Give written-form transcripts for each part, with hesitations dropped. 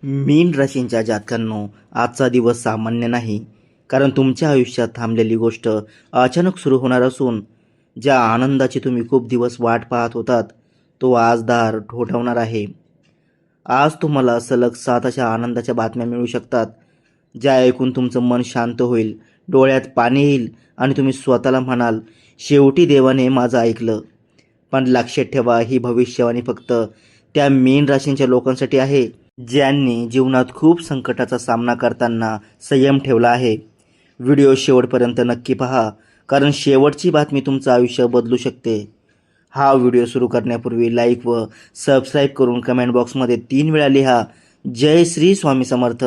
मीन राशींच्या जातकांनो, आजचा दिवस सामान्य नाही. कारण तुमच्या आयुष्यात थांबलेली गोष्ट अचानक सुरू होणार असून ज्या आनंदाची तुम्ही खूप दिवस वाट पाहत होतात, तो आज दार ठोठावणार आहे. आज तुम्हाला सलग 7 अशा आनंदाच्या बातम्या मिळू शकतात, ज्या ऐकून तुमचं मन शांत होईल, डोळ्यात पाणी येईल आणि तुम्ही स्वतःला म्हणाल, शेवटी देवाने माझं ऐकलं. पण लक्षात ठेवा, ही भविष्यवाणी फक्त त्या मीन राशींच्या लोकांसाठी आहे, ज्यांनी जीवनात खूप संकटाचा सामना करताना संयम ठेवला आहे. व्हिडिओ शेवटपर्यंत नक्की पहा, कारण शेवटची बातमी तुमचं आयुष्य बदलू शकते. हा व्हिडिओ सुरू करण्यापूर्वी लाईक व सबस्क्राईब करून कमेंट बॉक्समध्ये 3 वेळा लिहा, जय श्री स्वामी समर्थ.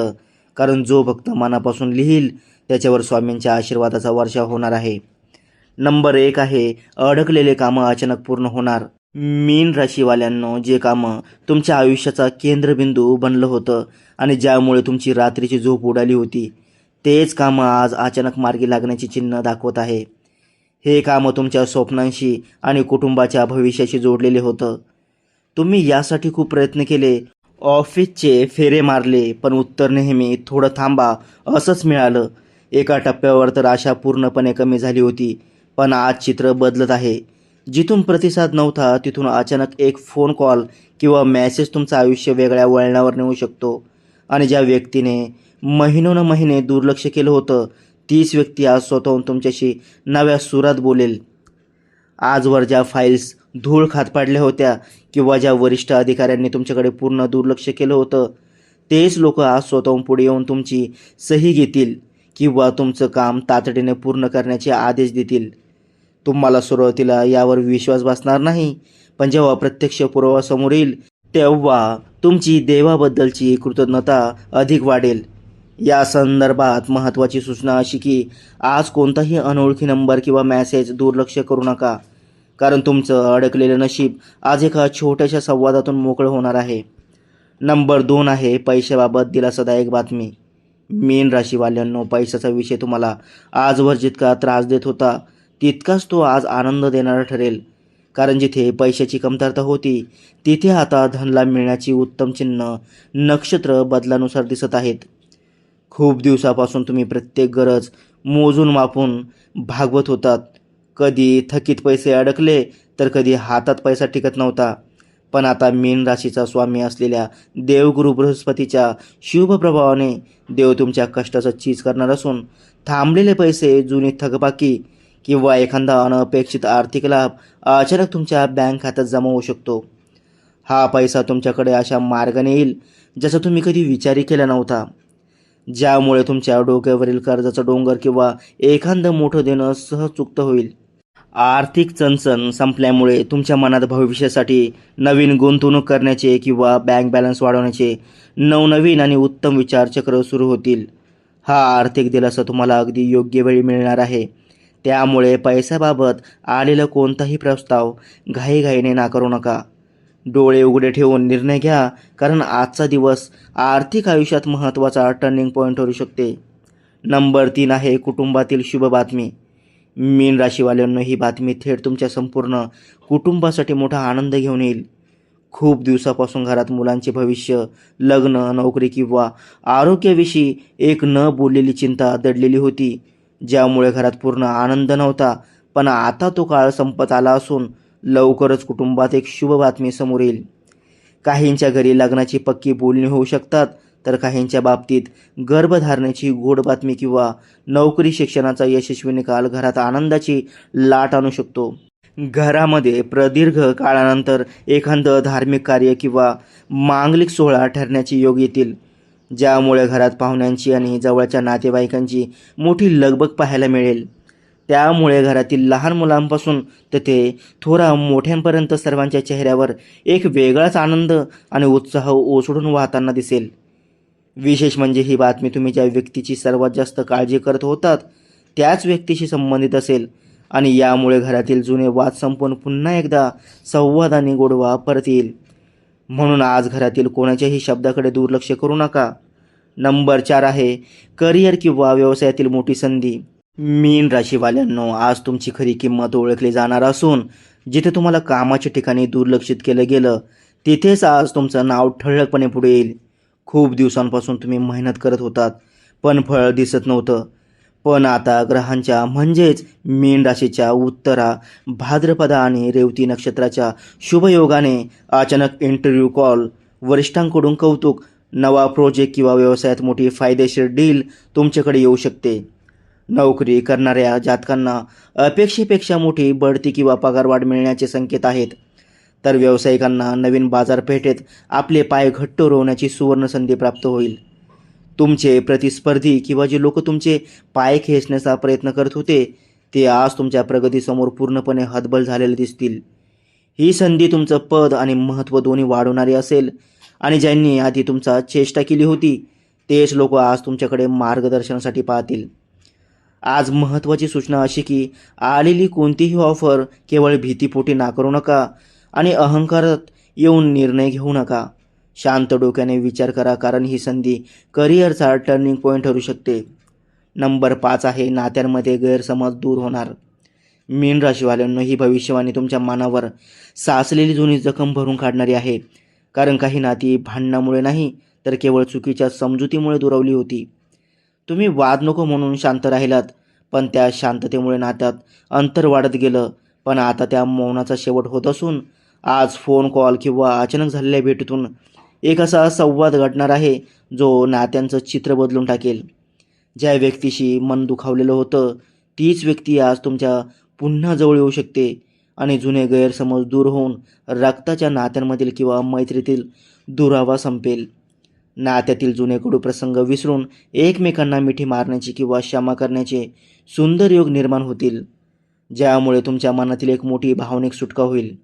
कारण जो भक्त मनापासून लिहील त्याच्यावर स्वामींच्या आशीर्वादाचा वर्षाव होणार आहे. नंबर 1 आहे, अडकलेले कामं अचानक पूर्ण होणार. मीन राशीवाल्यांनो, जे कामं तुमच्या आयुष्याचा केंद्रबिंदू बनलं होतं आणि ज्यामुळे तुमची रात्रीची झोप उडाली होती, तेच कामं आज अचानक मार्गी लागण्याची चिन्ह दाखवत आहे. हे कामं तुमच्या स्वप्नांशी आणि कुटुंबाच्या भविष्याशी जोडलेले होतं. तुम्ही यासाठी खूप प्रयत्न केले, ऑफिसचे फेरे मारले, पण उत्तर नेहमी थोडं थांबा असंच मिळालं. एका टप्प्यावर तर आशा पूर्णपणे कमी झाली होती, पण आज चित्र बदलत आहे. जिथून प्रतिसाद नव्हता, तिथून अचानक एक फोन कॉल किंवा मेसेज तुमचं आयुष्य वेगळ्या वळणावर नेऊ शकतो. आणि ज्या व्यक्तीने महिने दुर्लक्ष केलं होतं, तीच व्यक्ती आज स्वतःहून तुमच्याशी नव्या सुरात बोलेल. आजवर ज्या फाईल्स धूळ खात पाडल्या होत्या किंवा ज्या वरिष्ठ अधिकाऱ्यांनी तुमच्याकडे पूर्ण दुर्लक्ष केलं होतं, तेच लोक आज स्वतःहून पुढे येऊन तुमची सही घेतील किंवा तुमचं काम तातडीने पूर्ण करण्याचे आदेश देतील. तुम्हाला सुरुवातीला यावर विश्वास बसणार नाही, पण जेव्हा प्रत्यक्ष पुरावा समोर येईल, तेव्हा तुमची देवाबद्दलची कृतज्ञता अधिक वाढेल. या संदर्भात महत्त्वाची सूचना अशी की आज कोणताही अनोळखी नंबर किंवा मेसेज दुर्लक्ष करू नका, कारण तुमचं अडकलेलं नशीब आज एका छोट्याशा संवादातून मोकळं होणार आहे. नंबर 2 आहे, पैशाबाबत दिलासादायक बातमी. मीन राशीवाल्यांनो, पैशाचा विषय तुम्हाला आजवर जितका त्रास देत होता, तितकाच तो आज आनंद देणारा ठरेल. कारण जिथे पैशाची कमतरता होती, तिथे आता धनलाभ मिळण्याची उत्तम चिन्ह नक्षत्र बदलानुसार दिसत आहेत. खूप दिवसापासून तुम्ही प्रत्येक गरज मोजून मापून भागवत होतात. कधी थकीत पैसे अडकले, तर कधी हातात पैसा टिकत नव्हता. पण आता मीन राशीचा स्वामी असलेल्या देवगुरु बृहस्पतीच्या शुभ प्रभावाने देव तुमच्या कष्टाचं चीज करणार असून थांबलेले पैसे, जुनी थकबाकी किंवा एखादा अनपेक्षित आर्थिक लाभ अचानक तुमच्या बँक खात्यात जमा होऊ शकतो. हा पैसा तुमच्याकडे अशा मार्गाने येईल ज्याचा तुम्ही कधी विचारही केला नव्हता, ज्यामुळे तुमच्या डोक्यावरील कर्जाचा डोंगर किंवा एखादं मोठं देणं सहज चुकतं होईल. आर्थिक चणचण संपल्यामुळे तुमच्या मनात भविष्यासाठी नवीन गुंतवणूक करण्याचे किंवा बँक बॅलन्स वाढवण्याचे नवनवीन आणि उत्तम विचारचक्र सुरू होतील. हा आर्थिक दिलासा तुम्हाला अगदी योग्य वेळी मिळणार आहे. त्यामुळे पैशाबाबत आलेला कोणताही प्रस्ताव घाईघाईने नाकारू नका. डोळे उघडे ठेवून निर्णय घ्या, कारण आजचा दिवस आर्थिक आयुष्यात महत्त्वाचा टर्निंग पॉईंट ठरू शकते. नंबर 3 आहे, कुटुंबातील शुभ बातमी. मीन राशीवाल्यांना ही बातमी थेट तुमच्या संपूर्ण कुटुंबासाठी मोठा आनंद घेऊन येईल. खूप दिवसापासून घरात मुलांचे भविष्य, लग्न, नोकरी किंवा आरोग्याविषयी एक न बोललेली चिंता दडलेली होती, ज्यामुळे घरात पूर्ण आनंद नव्हता. पण आता तो काळ संपत आला असून लवकरच कुटुंबात एक शुभ बातमी समोर येईल. काहींच्या घरी लग्नाची पक्की बोलणी होऊ शकतात, तर काहींच्या बाबतीत गर्भधारणेची गोड बातमी किंवा नोकरी शिक्षणाचा यशस्वी निकाल घरात आनंदाची लाट आणू शकतो. घरामध्ये प्रदीर्घ काळानंतर एखादं धार्मिक कार्य किंवा मांगलिक सोहळा ठरण्याचे योग येतील, ज्यामुळे घरात पाहुण्यांची आणि जवळच्या नातेवाईकांची मोठी लगबग पाहायला मिळेल. त्यामुळे घरातील लहान मुलांपासून ते थोरा मोठ्यांपर्यंत सर्वांच्या चेहऱ्यावर एक वेगळाच आनंद आणि उत्साह ओसडून वाहताना दिसेल. विशेष म्हणजे ही बातमी तुम्ही ज्या व्यक्तीची सर्वात जास्त काळजी करत होतात, त्याच व्यक्तीशी संबंधित असेल आणि यामुळे घरातील जुने वाद संपून पुन्हा एकदा संवाद आणि गोडवा परत येईल. म्हणून आज घरातील कोणाच्याही शब्दाकडे दुर्लक्ष करू नका. नंबर 4 आहे, करिअर किंवा व्यवसायातील मोठी संधी. मीन राशीवाल्यांनो, आज तुमची खरी किंमत ओळखली जाणार असून जिथे तुम्हाला कामाच्या ठिकाणी दुर्लक्षित केलं गेलं, तिथेच आज तुमचं नाव ठळकपणे पुढे येईल. खूप दिवसांपासून तुम्ही मेहनत करत होतात, पण फळ दिसत नव्हतं. पण आता ग्रहांच्या म्हणजेच मीन राशीच्या उत्तरा, भाद्रपदा आणि रेवती नक्षत्राच्या शुभयोगाने अचानक इंटरव्ह्यू कॉल, वरिष्ठांकडून कौतुक, नवा प्रोजेक्ट किंवा व्यवसायात मोठी फायदेशीर डील तुमच्याकडे येऊ शकते. नोकरी करणाऱ्या जातकांना अपेक्षेपेक्षा मोठी बढती किंवा पगारवाढ मिळण्याचे संकेत आहेत. तर व्यावसायिकांना नवीन बाजारपेठेत आपले पाय घट्ट रोवण्याची सुवर्ण संधी प्राप्त होईल. तुमचे प्रतिस्पर्धी किंवा जे लोक तुमचे पाय खेचण्याचा प्रयत्न करत होते, ते आज तुमच्या प्रगतीसमोर पूर्णपणे हतबल झालेले दिसतील. ही संधी तुमचं पद आणि महत्त्व दोन्ही वाढवणारी असेल आणि ज्यांनी आधी तुमचा चेष्टा केली होती, तेच लोक आज तुमच्याकडे मार्गदर्शनासाठी पाहतील. आज महत्त्वाची सूचना अशी की आलेली कोणतीही ऑफर केवळ भीतीपोटी नाकारू नका आणि अहंकारात येऊन निर्णय घेऊ नका. शांत डोक्याने विचार करा, कारण ही संधी करिअरचा टर्निंग पॉईंट ठरू शकते. नंबर 5 आहे नात्यांमध्ये गैरसमज दूर होणार. मीन राशीवाल्यांनो, ही भविष्यवाणी तुमच्या मनावर साचलेली जुनी जखम भरून काढणारी आहे. कारण काही नाती भांडणामुळे नाही, तर केवळ चुकीच्या समजुतीमुळे दुरावली होती. तुम्ही वाद नको म्हणून शांत राहिलात, पण त्या शांततेमुळे नात्यात अंतर वाढत गेलं. पण आता त्या मौनाचा शेवट होत असून आज फोन कॉल किंवा अचानक झालेल्या भेटीतून एक असा संवाद घडणार आहे जो नात्यांचं चित्र बदलून टाकेल. ज्या व्यक्तीशी मन दुखावलेलं होतं, तीच व्यक्ती आज तुमच्या पुन्हा जवळ येऊ शकते आणि जुने गैरसमज दूर होऊन रक्ताच्या नात्यांमधील किंवा मैत्रीतील दुरावा संपेल. नात्यातील जुने कडू प्रसंग विसरून एकमेकांना मिठी मारण्याची किंवा क्षमा करण्याचे सुंदर योग निर्माण होतील, ज्यामुळे तुमच्या मनातील एक मोठी भावनिक सुटका होईल.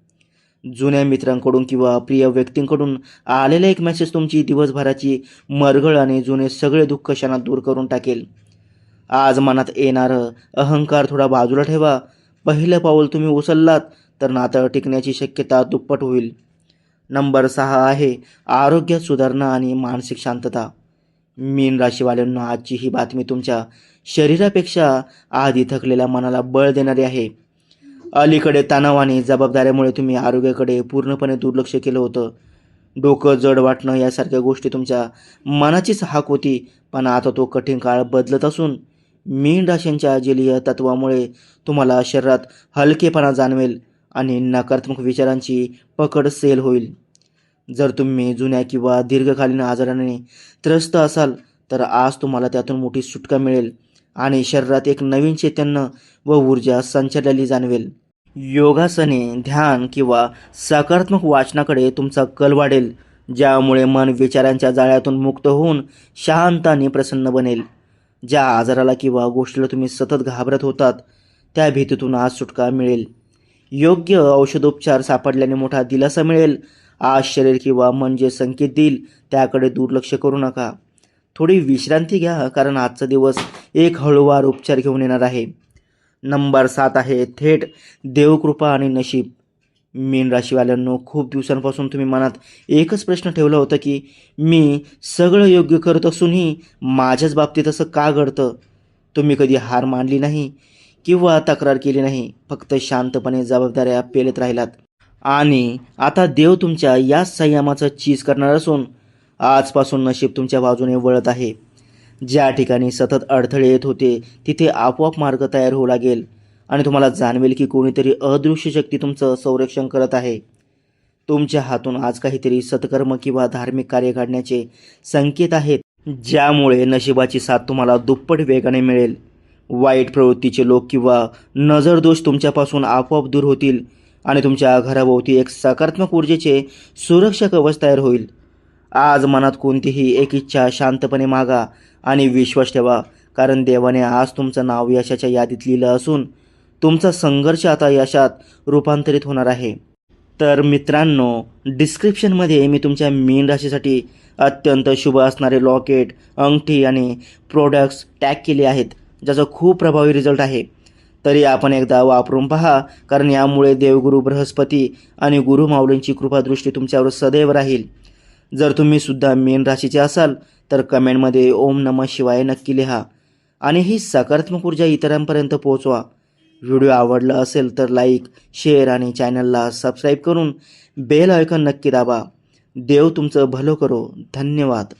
जुन्या मित्रांकडून किंवा प्रिय व्यक्तींकडून आलेला एक मेसेज तुमची दिवसभराची मरगळ आणि जुने सगळे दुःख क्षणात दूर करून टाकेल. आज मनात येणारं अहंकार थोडा बाजूला ठेवा. पहिलं पाऊल तुम्ही उचललात तर नातं टिकण्याची शक्यता दुप्पट होईल. नंबर 6 आहे आरोग्यात सुधारणा आणि मानसिक शांतता. मीन राशीवाल्यांना आजची ही बातमी तुमच्या शरीरापेक्षा आधी थकलेल्या मनाला बळ देणारी आहे. अलीकडे तणाव आणि जबाबदाऱ्यामुळे तुम्ही आरोग्याकडे पूर्णपणे दुर्लक्ष केलं होतं. डोकं जड वाटणं यासारख्या गोष्टी तुमच्या मनाचीच हाक होती, पण आता तो कठीण काळ बदलत असून मीन राशींच्या जलीय तत्वामुळे तुम्हाला शरीरात हलकेपणा जाणवेल आणि नकारात्मक विचारांची पकड सैल होईल. जर तुम्ही जुन्या किंवा दीर्घकालीन आजाराने त्रस्त असाल, तर आज तुम्हाला त्यातून मोठी सुटका मिळेल आणि शरीरात एक नवीन चैतन्य व ऊर्जा संचारलेली जाणवेल. योगासने, ध्यान किंवा सकारात्मक वाचनाकडे तुमचा कल वाढेल, ज्यामुळे मन विचारांच्या जाळ्यातून मुक्त होऊन शांत आणि प्रसन्न बनेल. ज्या आजाराला किंवा गोष्टीला तुम्ही सतत घाबरत होतात, त्या भीतीतून आज सुटका मिळेल. योग्य औषधोपचार सापडल्याने मोठा दिलासा मिळेल. आज शरीर किंवा मन जे संकेत देईल त्याकडे दुर्लक्ष करू नका. थोडी विश्रांती घ्या, कारण आजचा दिवस एक हळूवार उपचार घेऊन येणार आहे. नंबर 7 आहे थेट देवकृपा आणि नशीब. मीन राशीवाल्यांनो, खूप दिवसांपासून तुम्ही मनात एकच प्रश्न ठेवला होता की मी सगळं योग्य करत असूनही माझ्याच बाबतीत असं का घडतं. तुम्ही कधी हार मानली नाही किंवा तक्रार केली नाही, फक्त शांतपणे जबाबदाऱ्या पेलत राहिलात. आणि आता देव तुमच्या या संयमाचं चीज करणार असून आजपासून नशीब तुमच्या बाजूने वळत आहे. ज्या ठिकाणी सतत अडथळे येत होते, तिथे आपोआप मार्ग तयार होऊ लागेल आणि तुम्हाला जाणवेल की कोणीतरी अदृश्य शक्ती तुमचं संरक्षण करत आहे. तुमच्या हातून आज काहीतरी सत्कर्म किंवा धार्मिक कार्य घडण्याचे संकेत आहेत, ज्यामुळे नशिबाची साथ तुम्हाला दुप्पट वेगाने मिळेल. वाईट प्रवृत्तीचे लोक किंवा नजरदोष तुमच्यापासून आपोआप दूर होतील आणि तुमच्या घराभोवती एक सकारात्मक ऊर्जेचे सुरक्षा कवच तयार होईल. आज मनात कोणतीही एक इच्छा शांतपणे मागा आणि विश्वास ठेवा, कारण देवाने आज तुमचं नाव यशाच्या यादीत लिहिलं असून तुमचा संघर्ष आता यशात रूपांतरित होणार आहे. तर मित्रांनो, डिस्क्रिप्शनमध्ये मी तुमच्या मीन राशीसाठी अत्यंत शुभ असणारे लॉकेट, अंगठी आणि प्रोडक्ट्स टॅग केले आहेत, ज्याचा खूप प्रभावी रिझल्ट आहे. तरी आपण एकदा वापरून पहा, कारण यामुळे देवगुरु बृहस्पती आणि गुरु माऊलींची कृपादृष्टी तुमच्यावर सदैव राहील. जर तुम्ही सुद्धा मीन राशीचे असाल तर कमेंटमध्ये ओम नमः शिवाय नक्की लिहा आणि ही सकारात्मक ऊर्जा इतरांपर्यंत पोहोचवा. व्हिडिओ आवडला असेल तर लाईक, शेअर आणि चॅनलला सबस्क्राईब करून बेल आयकॉन नक्की दाबा. देव तुमचं भलं करो. धन्यवाद.